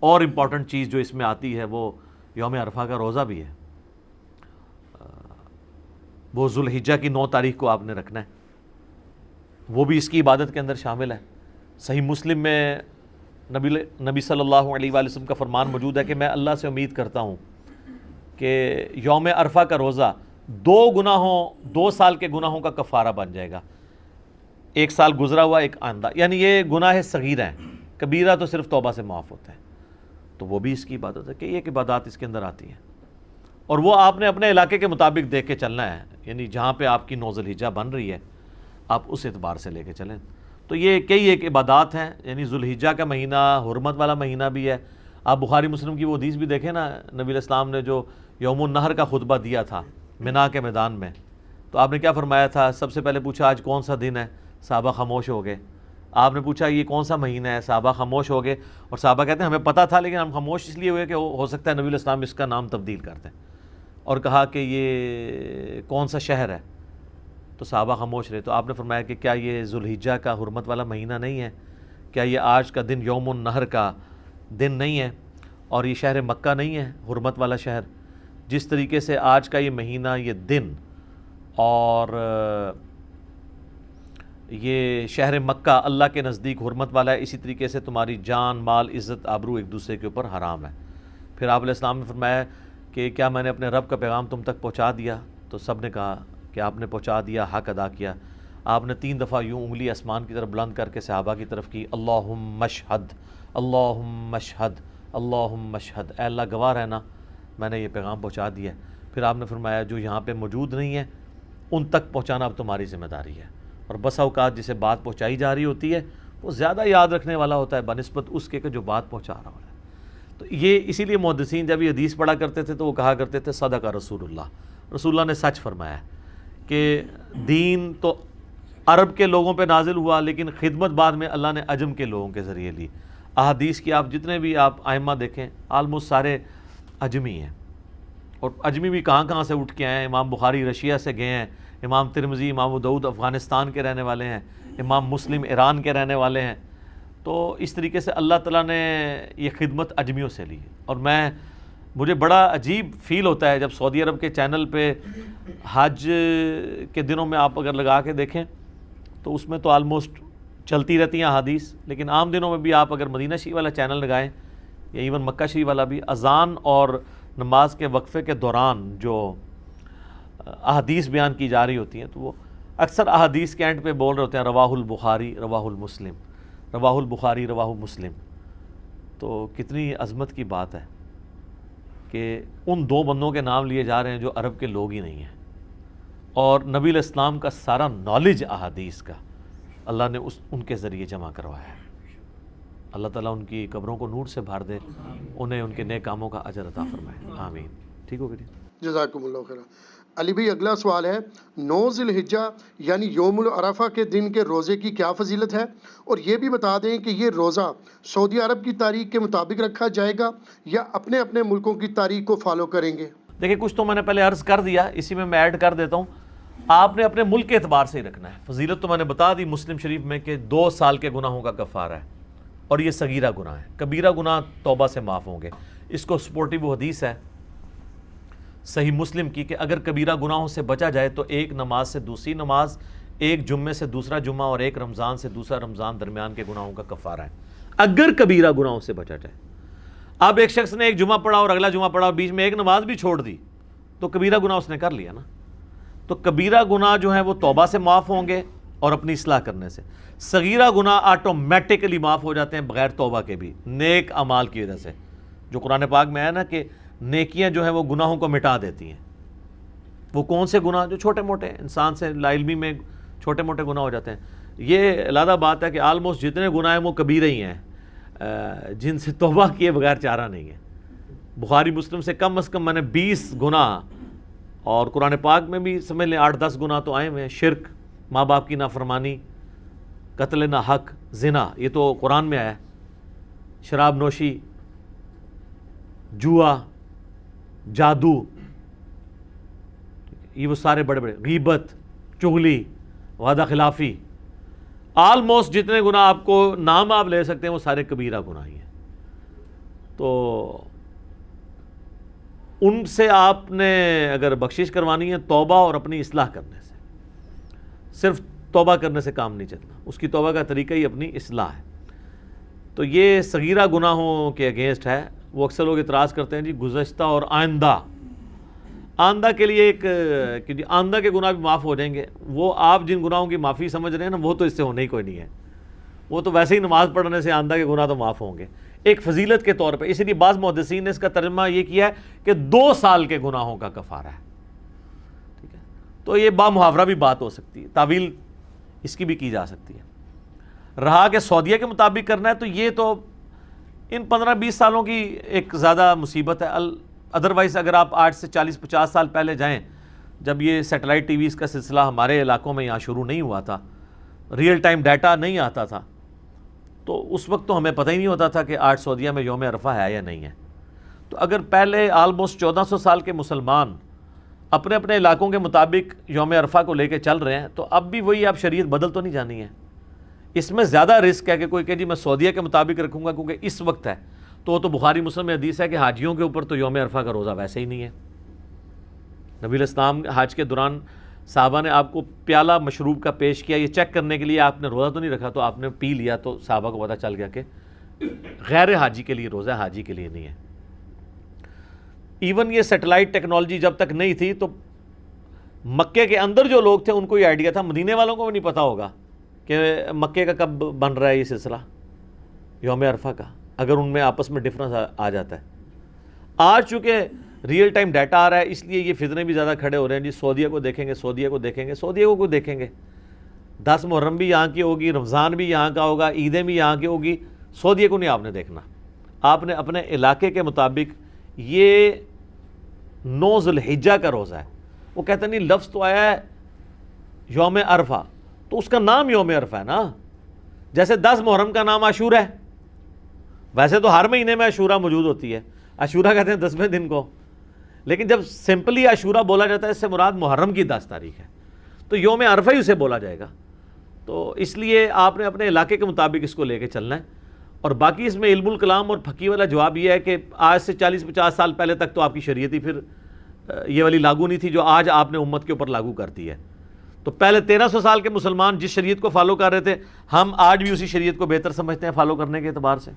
اور امپورٹنٹ چیز جو اس میں آتی ہے وہ یوم عرفہ کا روزہ بھی ہے. وہ ذوالحجہ کی 9 تاریخ کو آپ نے رکھنا ہے, وہ بھی اس کی عبادت کے اندر شامل ہے. صحیح مسلم میں نبی صلی اللہ علیہ وآلہ وسلم کا فرمان موجود ہے کہ میں اللہ سے امید کرتا ہوں کہ یوم عرفہ کا روزہ 2 سال کے گناہوں کا کفارہ بن جائے گا. 1 سال گزرا ہوا, ایک آئندہ, یعنی یہ گناہ صغیرہ ہیں, کبیرہ تو صرف توبہ سے معاف ہوتا ہے. تو وہ بھی اس کی عبادت ہے کہ ایک عبادات اس کے اندر آتی ہیں, اور وہ آپ نے اپنے علاقے کے مطابق دیکھ کے چلنا ہے. یعنی جہاں پہ آپ کی 9 ذوالحجہ بن رہی ہے آپ اس اعتبار سے لے کے چلیں. تو یہ کئی ایک عبادات ہیں. یعنی ذوالحجہ کا مہینہ حرمت والا مہینہ بھی ہے. آپ بخاری مسلم کی وہ حدیث بھی دیکھیں نا, نبی علیہ السلام نے جو یوم النحر کا خطبہ دیا تھا منا کے میدان میں, تو آپ نے کیا فرمایا تھا؟ سب سے پہلے پوچھا آج کون سا دن ہے؟ صحابہ خاموش ہو گئے. آپ نے پوچھا یہ کون سا مہینہ ہے؟ صحابہ خاموش ہو گئے. اور صحابہ کہتے ہیں ہمیں پتہ تھا لیکن ہم خاموش اس لیے ہوئے کہ ہو سکتا ہے نبی علیہ السلام اس کا نام تبدیل کر دیں. اور کہا کہ یہ کون سا شہر ہے؟ تو صحابہ خاموش رہے. تو آپ نے فرمایا کہ کیا یہ ذوالحجہ کا حرمت والا مہینہ نہیں ہے؟ کیا یہ آج کا دن یوم النحر کا دن نہیں ہے؟ اور یہ شہر مکہ نہیں ہے حرمت والا شہر؟ جس طریقے سے آج کا یہ مہینہ, یہ دن, اور یہ شہر مکہ اللہ کے نزدیک حرمت والا ہے, اسی طریقے سے تمہاری جان, مال, عزت, آبرو ایک دوسرے کے اوپر حرام ہے. پھر آپ علیہ السلام نے فرمایا کہ کیا میں نے اپنے رب کا پیغام تم تک پہنچا دیا؟ تو سب نے کہا کہ آپ نے پہنچا دیا, حق ادا کیا. آپ نے 3 دفعہ یوں انگلی آسمان کی طرف بلند کر کے صحابہ کی طرف کی, اللہم اشہد, اللہم اشہد, اللہم اشہد, اے اللہ گواہ رہنا میں نے یہ پیغام پہنچا دیا ہے. پھر آپ نے فرمایا جو یہاں پہ موجود نہیں ہیں ان تک پہنچانا اب تمہاری ذمہ داری ہے. اور بسا اوقات جسے بات پہنچائی جا رہی ہوتی ہے وہ زیادہ یاد رکھنے والا ہوتا ہے بنسبت اس کے کہ جو بات پہنچا رہا ہوتا ہے. تو یہ اسی لیے محدثین جب یہ حدیث پڑھا کرتے تھے تو وہ کہا کرتے تھے صدق رسول اللہ, رسول اللہ نے سچ فرمایا ہے کہ دین تو عرب کے لوگوں پہ نازل ہوا لیکن خدمت بعد میں اللہ نے عجم کے لوگوں کے ذریعے لی. احادیث کی آپ جتنے بھی آپ ائمہ دیکھیں آلموسٹ سارے عجمی ہیں, اور عجمی بھی کہاں سے اٹھ کے آئے ہیں. امام بخاری رشیا سے گئے ہیں, امام ترمذی, امام ابو داؤد افغانستان کے رہنے والے ہیں, امام مسلم ایران کے رہنے والے ہیں. تو اس طریقے سے اللہ تعالیٰ نے یہ خدمت عجمیوں سے لی. اور مجھے بڑا عجیب فیل ہوتا ہے جب سعودی عرب کے چینل پہ حج کے دنوں میں آپ اگر لگا کے دیکھیں تو اس میں تو آلموسٹ چلتی رہتی ہیں احادیث, لیکن عام دنوں میں بھی آپ اگر مدینہ شریف والا چینل لگائیں یا ایون مکہ شریف والا بھی, اذان اور نماز کے وقفے کے دوران جو احادیث بیان کی جا رہی ہوتی ہیں تو وہ اکثر احادیث کے اینڈ پہ بول رہے ہوتے ہیں رواہ البخاری رواہ المسلم, رواہ البخاری رواہ مسلم. تو کتنی عظمت کی بات ہے کہ ان 2 بندوں کے نام لیے جا رہے ہیں جو عرب کے لوگ ہی نہیں ہیں, اور نبی علیہ السلام کا سارا نالج احادیث کا اللہ نے ان کے ذریعے جمع کروایا ہے. اللہ تعالیٰ ان کی قبروں کو نور سے بھر دے, انہیں ان کے نیک کاموں کا اجر عطا فرمائے, آمین. ٹھیک ہو گئی, جزاکم اللہ خیر. علی بھائی اگلا سوال ہے, 9 ذوالحجہ یعنی یوم العرفہ کے دن کے روزے کی کیا فضیلت ہے؟ اور یہ بھی بتا دیں کہ یہ روزہ سعودی عرب کی تاریخ کے مطابق رکھا جائے گا یا اپنے اپنے ملکوں کی تاریخ کو فالو کریں گے؟ دیکھیں کچھ تو میں نے پہلے عرض کر دیا, اسی میں ایڈ کر دیتا ہوں. آپ نے اپنے ملک کے اعتبار سے ہی رکھنا ہے. فضیلت تو میں نے بتا دی مسلم شریف میں کہ 2 سال کے گناہوں کا کفارہ ہے, اور یہ صغیرہ گناہ ہے. کبیرہ گناہ توبہ سے معاف ہوں گے. اس کو سپورٹیو حدیث ہے صحیح مسلم کی کہ اگر کبیرہ گناہوں سے بچا جائے تو ایک نماز سے دوسری نماز, ایک جمعے سے دوسرا جمعہ, اور ایک رمضان سے دوسرا رمضان درمیان کے گناہوں کا کفارہ ہے اگر کبیرہ گناہوں سے بچا جائے. اب ایک شخص نے ایک جمعہ پڑھا اور اگلا جمعہ پڑھا اور بیچ میں ایک نماز بھی چھوڑ دی تو کبیرہ گناہ اس نے کر لیا نا. تو کبیرہ گناہ جو ہیں وہ توبہ سے معاف ہوں گے اور اپنی اصلاح کرنے سے. صغیرہ گناہ آٹومیٹکلی معاف ہو جاتے ہیں بغیر توبہ کے بھی, نیک اعمال کی وجہ سے. جو قرآن پاک میں ہے نا کہ نیکیاں جو ہیں وہ گناہوں کو مٹا دیتی ہیں. وہ کون سے گناہ؟ جو چھوٹے موٹے انسان سے لا علمی میں چھوٹے موٹے گناہ ہو جاتے ہیں. یہ علیحدہ بات ہے کہ آلموسٹ جتنے گناہ ہیں وہ کبیرہ ہی ہیں جن سے توبہ کیے بغیر چارہ نہیں ہے. بخاری مسلم سے کم از کم میں نے 20 گناہ, اور قرآن پاک میں بھی سمجھ لیں 8-10 گناہ تو آئے ہوئے ہیں. شرک, ماں باپ کی نافرمانی, قتل ناحق, زنا, یہ تو قرآن میں آیا ہے. شراب نوشی, جوا, جادو, یہ وہ سارے بڑے بڑے, غیبت, چغلی, وعدہ خلافی, آلموسٹ جتنے گناہ آپ کو نام آپ لے سکتے ہیں وہ سارے کبیرہ گناہ ہی ہیں. تو ان سے آپ نے اگر بخشش کروانی ہے توبہ اور اپنی اصلاح کرنے سے، صرف توبہ کرنے سے کام نہیں چلنا، اس کی توبہ کا طریقہ ہی اپنی اصلاح ہے۔ تو یہ صغیرہ گناہوں کے اگینسٹ ہے۔ وہ اکثر لوگ اعتراض کرتے ہیں جی گزشتہ اور آئندہ کے لیے ایک کہ جی آئندہ کے گناہ بھی معاف ہو جائیں گے، وہ آپ جن گناہوں کی معافی سمجھ رہے ہیں نا وہ تو اس سے ہونے ہی کوئی نہیں ہے، وہ تو ویسے ہی نماز پڑھنے سے آئندہ کے گناہ تو معاف ہوں گے ایک فضیلت کے طور پہ۔ اسی لیے بعض محدثین نے اس کا ترجمہ یہ کیا ہے کہ 2 سال کے گناہوں کا کفارہ ہے، ٹھیک ہے۔ تو یہ بامحاورہ بھی بات ہو سکتی ہے، تعویل اس کی بھی کی جا سکتی ہے۔ رہا کہ سعودیہ کے مطابق کرنا ہے تو یہ تو ان 15-20 سالوں کی ایک زیادہ مصیبت ہے۔ ادروائز اگر آپ آج سے 40-50 سال پہلے جائیں، جب یہ سیٹلائٹ ٹی ویز کا سلسلہ ہمارے علاقوں میں یہاں شروع نہیں ہوا تھا، ریئل ٹائم ڈیٹا نہیں آتا تھا، تو اس وقت تو ہمیں پتہ ہی نہیں ہوتا تھا کہ آج سعودیہ میں یوم عرفہ ہے یا نہیں ہے۔ تو اگر پہلے آلموسٹ 1400 سال کے مسلمان اپنے اپنے علاقوں کے مطابق یوم عرفہ کو لے کے چل رہے ہیں، تو اب بھی وہی آپ شریعت بدل تو نہیں جانی ہے۔ اس میں زیادہ رسک ہے کہ کوئی کہ جی میں سعودیہ کے مطابق رکھوں گا کیونکہ اس وقت ہے، تو وہ تو بخاری مسلم میں حدیث ہے کہ حاجیوں کے اوپر تو یوم عرفہ کا روزہ ویسے ہی نہیں ہے۔ نبی علیہ السلام حج کے دوران صحابہ نے آپ کو پیالہ مشروب کا پیش کیا، یہ چیک کرنے کے لیے آپ نے روزہ تو نہیں رکھا، تو آپ نے پی لیا تو صحابہ کو پتہ چل گیا کہ غیر حاجی کے لیے روزہ ہے، حاجی کے لیے نہیں ہے۔ ایون یہ سیٹلائٹ ٹیکنالوجی جب تک نہیں تھی تو مکے کے اندر جو لوگ تھے ان کو یہ آئیڈیا تھا، مدینے والوں کو بھی نہیں پتہ ہوگا کہ مکے کا کب بن رہا ہے یہ سلسلہ یوم عرفہ کا، اگر ان میں آپس میں ڈفرنس آ جاتا ہے۔ آج چونکہ ریئل ٹائم ڈیٹا آ رہا ہے اس لیے یہ فتنے بھی زیادہ کھڑے ہو رہے ہیں جی سعودیہ کو دیکھیں گے، سعودیہ کو دیکھیں گے، سعودیہ کو کوئی دیکھیں گے، 10 محرم بھی یہاں کی ہوگی، رمضان بھی یہاں کا ہوگا، عیدیں بھی یہاں کی ہوگی، سعودیہ کو نہیں آپ نے دیکھنا۔ آپ نے اپنے علاقے کے مطابق یہ 9 ذی الحجہ کا روزہ ہے، وہ کہتے ہیں نہیں لفظ تو آیا ہے یوم عرفہ تو اس کا نام یوم عرفہ ہے نا، جیسے 10 محرم کا نام عاشورہ ہے، ویسے تو ہر مہینے میں عاشورہ موجود ہوتی ہے، عاشورہ کہتے ہیں 10ویں دن کو، لیکن جب سمپلی عاشورہ بولا جاتا ہے اس سے مراد محرم کی 10 تاریخ ہے، تو یوم عرفہ ہی اسے بولا جائے گا۔ تو اس لیے آپ نے اپنے علاقے کے مطابق اس کو لے کے چلنا ہے۔ اور باقی اس میں علم الکلام اور پھکی والا جواب یہ ہے کہ آج سے 40-50 سال پہلے تک تو آپ کی شریعت ہی پھر یہ والی لاگو نہیں تھی جو آج آپ نے امت کے اوپر لاگو کر دی ہے۔ تو پہلے 1300 سال کے مسلمان جس شریعت کو فالو کر رہے تھے، ہم آج بھی اسی شریعت کو بہتر سمجھتے ہیں فالو کرنے کے اعتبار سے۔